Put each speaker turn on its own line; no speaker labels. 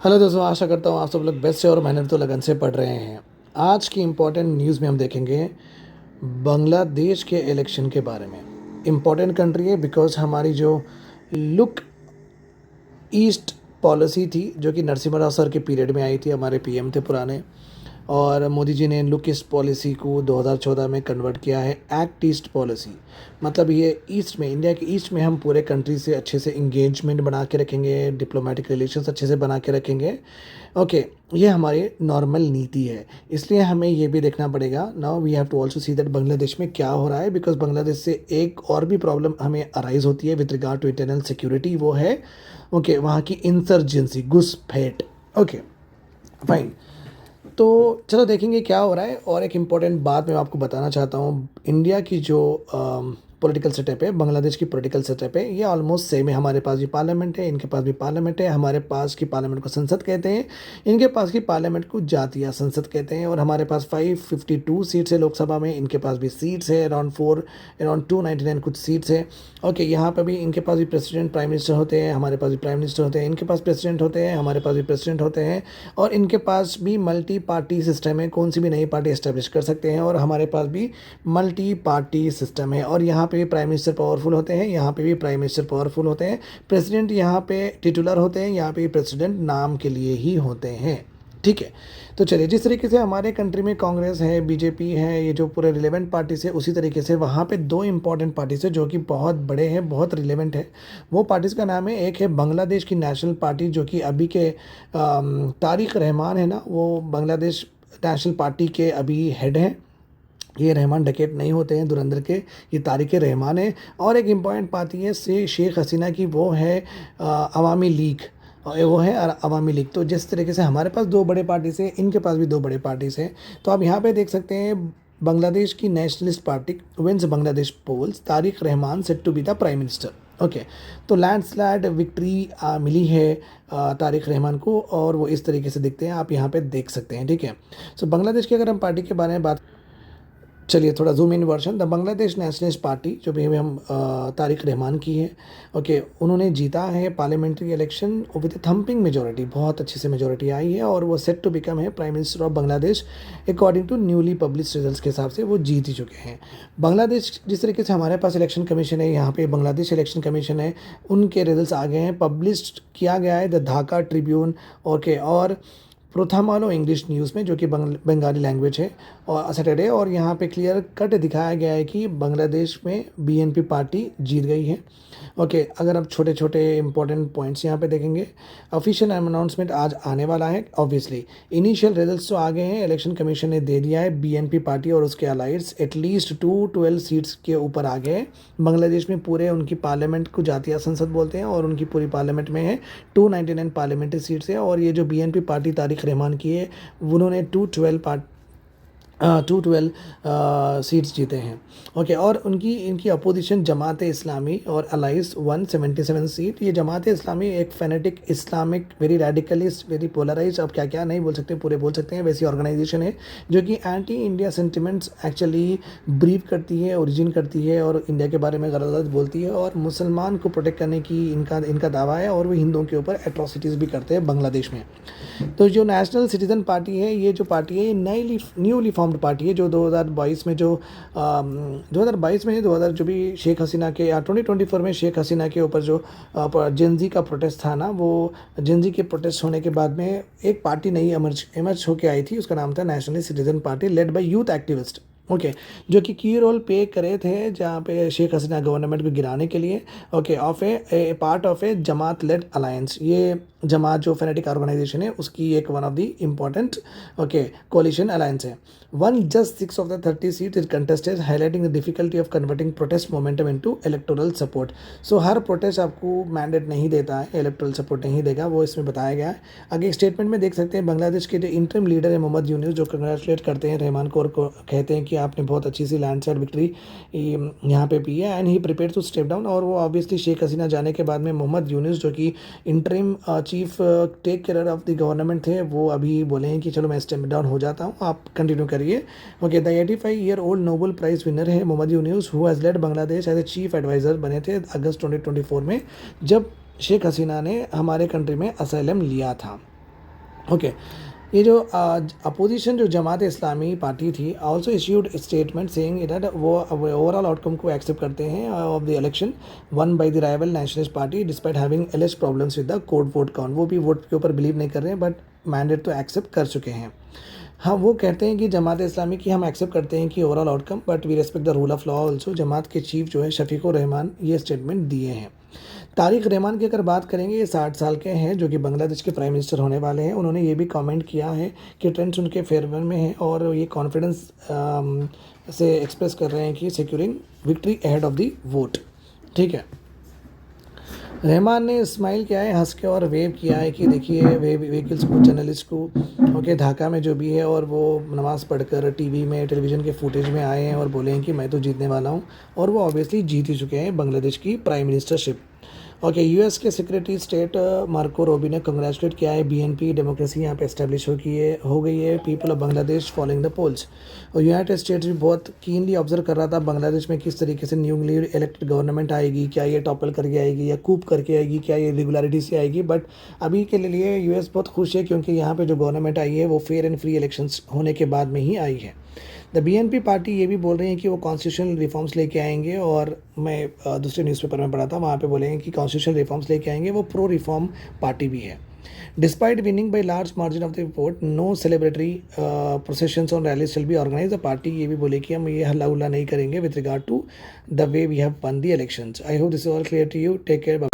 Hello दोस्तों, आशा करता हूँ आप सब लोग बेस्ट से और मेहनत तो लगन से पढ़ रहे हैं। आज की इम्पोर्टेंट न्यूज़ में हम देखेंगे बांग्लादेश के इलेक्शन के बारे में। इम्पोर्टेंट कंट्री है बिकॉज हमारी जो लुक ईस्ट पॉलिसी थी जो कि नरसिम्हा राव सर के पीरियड में आई थी, हमारे पीएम थे पुराने, और मोदी जी ने लुक ईस्ट पॉलिसी को 2014 में कन्वर्ट किया है एक्ट ईस्ट पॉलिसी। मतलब ये ईस्ट में, इंडिया के ईस्ट में हम पूरे कंट्री से अच्छे से इंगेजमेंट बना के रखेंगे, डिप्लोमेटिक रिलेशंस अच्छे से बना के रखेंगे। ओके, ये हमारी नॉर्मल नीति है। इसलिए हमें ये भी देखना पड़ेगा, now we have to also see that Bangladesh में क्या हो रहा है, बिकॉज बांग्लादेश से एक और भी प्रॉब्लम हमें अराइज होती है with regard to internal security, वो है वहाँ की इंसर्जेंसी, घुसपैठ। Okay, fine. तो चलो देखेंगे क्या हो रहा है। और एक इम्पॉर्टेंट बात मैं आपको बताना चाहता हूँ, इंडिया की जो पॉलिटिकल सेटअप है, बांग्लादेश की पॉलिटिकल सेटअप है, ये ऑलमोस्ट सेम है। हमारे पास भी पार्लियामेंट है, इनके पास भी पार्लियामेंट है। हमारे पास की पार्लियामेंट को संसद कहते हैं, इनके पास की पार्लियामेंट को जातीय संसद कहते हैं। और हमारे पास 552 सीट्स है लोकसभा में, इनके पास भी सीट्स है अराउंड 299 कुछ सीट्स है। ओके, यहाँ पर भी इनके पास भी प्रेसिडेंट प्राइम मिनिस्टर होते हैं, हमारे पास भी प्राइम मिनिस्टर होते हैं। इनके पास प्रेसिडेंट होते हैं, हमारे पास भी प्रेसिडेंट होते हैं। और इनके पास भी मल्टी पार्टी सिस्टम है, कौन सी भी नई पार्टी एस्टेब्लिश कर सकते हैं। और हमारे पास भी मल्टी पार्टी सिस्टम है। और यहाँ पे भी प्राइम मिनिस्टर पावरफुल होते हैं, यहाँ पे भी प्राइम मिनिस्टर पावरफुल होते हैं। प्रेसिडेंट यहाँ पे टिटुलर होते हैं, यहाँ पे प्रेसिडेंट नाम के लिए ही होते हैं। ठीक है, तो चलिए, जिस तरीके से हमारे कंट्री में कांग्रेस है, बीजेपी है, ये जो पूरे रिलेवेंट पार्टीज है, उसी तरीके से वहाँ पे दो इंपॉर्टेंट पार्टीज है जो कि बहुत बड़े हैं, बहुत रिलेवेंट है। वो पार्टीज़ का नाम है, एक है बांग्लादेश की नेशनल पार्टी जो कि अभी के तारिक रहमान है ना, वो बांग्लादेश नेशनल पार्टी के अभी हेड हैं। ये रहमान डकैत नहीं होते हैं धुरंधर के, ये तारिक रहमान है। और एक इम्पॉर्टेंट पार्टी है से शेख हसीना की, वो है अवामी लीग, और वो है अवामी लीग। तो जिस तरीके से हमारे पास दो बड़े पार्टीज हैं, इनके पास भी दो बड़े पार्टीज हैं। तो आप यहाँ पे देख सकते हैं, बांग्लादेश की nationalist party wins Bangladesh polls, Tarique Rahman set to be the prime minister. Okay, तो लैंडस्लाइड विक्ट्री मिली है तारिक रहमान को, और वो इस तरीके से दिखते हैं, आप यहाँ पे देख सकते हैं। ठीक है, सो बांग्लादेश की अगर हम पार्टी के बारे में बात, चलिए थोड़ा zoom in version, the Bangladesh nationalist party जो भी हम तारिक रहमान की है। ओके, उन्होंने जीता है parliamentary election with thumping majority, बहुत अच्छी से मेजोरिटी आई है, और वो सेट टू बिकम है prime minister of Bangladesh according to newly publish results के हिसाब से वो जीत ही चुके हैं। बांग्लादेश, जिस तरीके से हमारे पास इलेक्शन कमीशन है, यहाँ पे बांग्लादेश इलेक्शन कमीशन है, उनके रिजल्ट्स आ गए हैं, पब्लिश किया गया है द ढाका ट्रिब्यून। ओके, और प्रोथामालो इंग्लिश न्यूज़ में, जो कि बंगाली लैंग्वेज है, और सैटरडे, और यहाँ पे क्लियर कट दिखाया गया है कि बांग्लादेश में बीएनपी पार्टी जीत गई है। ओके, अगर आप छोटे छोटे इंपॉर्टेंट पॉइंट्स यहाँ पे देखेंगे, ऑफिशियल अनाउंसमेंट आज आने वाला है। ऑब्वियसली इनिशियल रिजल्ट्स तो आ गए हैं, इलेक्शन कमीशन ने दे दिया है, बीएनपी पार्टी और उसके अलाइड्स एटलीस्ट 212 सीट्स के ऊपर आ गए हैं। बांग्लादेश में पूरे उनकी पार्लियामेंट को जातीय संसद बोलते हैं, और उनकी पूरी पार्लियामेंट में है 299 पार्लियामेंट्री सीट्स है। और ये जो बीएनपी पार्टी तारिक रहमान की है, उन्होंने 212 सीट्स जीते हैं। ओके, और इनकी अपोजिशन जमात इस्लामी और अलाइज 177 सीट। ये जमात इस्लामी एक fanatic Islamic, very radicalist, very polarize, अब क्या क्या नहीं बोल सकते, पूरे बोल सकते हैं, वैसी ऑर्गेनाइजेशन है जो कि एंटी इंडिया सेंटिमेंट्स एक्चुअली ब्रीव करती है, ओरिजिन करती है, और इंडिया के बारे में गलत बोलती है, और मुसलमान को प्रोटेक्ट करने की इनका दावा है, और वो हिंदुओं के ऊपर एट्रॉसिटीज़ भी करते हैं बांग्लादेश में। तो जो नेशनल सिटीज़न पार्टी है, ये जो पार्टी है, न्यूली फॉर्म्ड पार्टी है, जो 2022 में 2022 में 2000 जो भी शेख हसीना के 2024 में शेख हसीना के ऊपर जो जेनजी का प्रोटेस्ट था ना, वो जेनजी के प्रोटेस्ट होने के बाद में एक पार्टी नई इमर्ज होके आई थी, उसका नाम था national citizen party, led by youth activist. Okay, जो कि की रोल प्ले करे थे जहाँ पे शेख हसीना गवर्नमेंट को गिराने के लिए। Okay, of a part of a Jamaat led alliance, ये जमात जो फेनेटिक ऑर्गेनाइजेशन है उसकी एक one of the important coalition alliance है। One just 6 of the 30 seat is contested, highlighting the difficulty of converting protest momentum into electoral support। So her protest आपको mandate नहीं देता है, इलेक्टोरल सपोर्ट नहीं देगा, वो इसमें बताया गया है। आगे एक स्टेटमेंट में देख सकते हैं, बांग्लादेश के जो इंटरिम लीडर है मोहम्मद यूनुस, जो कंग्रेचुलेट करते हैं रहमान को, और कहते हैं कि आपने बहुत अच्छी सी लैंडस्लाइड विक्ट्री यहाँ पे पी है, and he prepare to step down. और वो ऑब्वियसली शेख हसीना जाने के बाद में मोहम्मद यूनुस, जो कि interim chief take care of the government थे, वो अभी बोले हैं कि चलो मैं स्टेप डाउन हो जाता हूँ, आप कंटिन्यू करिए। Okay, the 85-year-old Nobel prize winner है Mohammad Yunus, who has led Bangladesh as a chief adviser, बने थे अगस्त 2024 में, जब शेख हसीना ने हमारे कंट्री में असाइलम लिया था। ओके, ये जो अपोजिशन जो जमात इस्लामी पार्टी थी also issued statement saying that वो ओवरऑल आउटकम को एक्सेप्ट करते हैं of the election won by the rival nationalist party despite having allege problems with the code vote count. वो भी वोट के ऊपर बिलीव नहीं कर रहे हैं बट मैंडेट तो एक्सेप्ट कर चुके हैं। हाँ, वो कहते हैं कि जमात इस्लामी की हम एक्सेप्ट करते हैं कि overall outcome but we respect the rule of law also. Jamaat के चीफ जो है शफीकुर रहमान ये स्टेटमेंट दिए हैं। तारिक रहमान की अगर बात करेंगे, ये 60 साल के हैं जो कि बांग्लादेश के प्राइम मिनिस्टर होने वाले हैं। उन्होंने ये भी कमेंट किया है कि ट्रेंड्स उनके फेवर में है और ये कॉन्फिडेंस से एक्सप्रेस कर रहे हैं कि securing victory ahead of the vote. ठीक है, रहमान ने स्माइल किया है, हंस के और वेव किया है कि देखिए वे व्हीकल्स को जर्नलिस्ट को ओके ढाका में जो भी है और वो नमाज़ पढ़कर टीवी में टेलीविज़न के फुटेज में आए हैं और बोले हैं कि मैं तो जीतने वाला हूँ और वो ऑब्वियसली जीत ही चुके हैं बांग्लादेश की प्राइम मिनिस्टरशिप। ओके, यूएस के सेक्रेटरी स्टेट मार्को रोबी ने कंग्रेचुलेट किया है बीएनपी डेमोक्रेसी यहाँ पे एस्टेब्लिश हो गई है people of Bangladesh following the polls. और यूनाइटेड स्टेट्स भी बहुत कीनली ऑब्जर्व कर रहा था बांग्लादेश में किस तरीके से न्यूली इलेक्टेड गवर्नमेंट आएगी, क्या ये टॉपल करके आएगी या कूप करके आएगी, क्या ये रेगुलरिटी से आएगी। बट अभी के लिए यूएस बहुत खुश है क्योंकि यहाँ पे जो गवर्नमेंट आई है वो फेयर एंड फ्री इलेक्शंस होने के बाद में ही आई है। द बीएनपी पार्टी ये भी बोल रही है कि वो कॉन्स्टिट्यूशनल रिफॉर्म्स लेके आएंगे और मैं दूसरे न्यूज़पेपर में पढ़ा था वहाँ पे बोले हैं कि कॉन्स्टिट्यूशनल रिफॉर्म्स लेके आएंगे। वो प्रो रिफॉर्म पार्टी भी है। Despite winning by large margin of the vote no celebratory processions on rallies will be organise. The party ये भी बोले कि हम ये हल्ला उल्ला नहीं करेंगे with regard to the way we have won the elections. I hope this is all clear to you. Take care.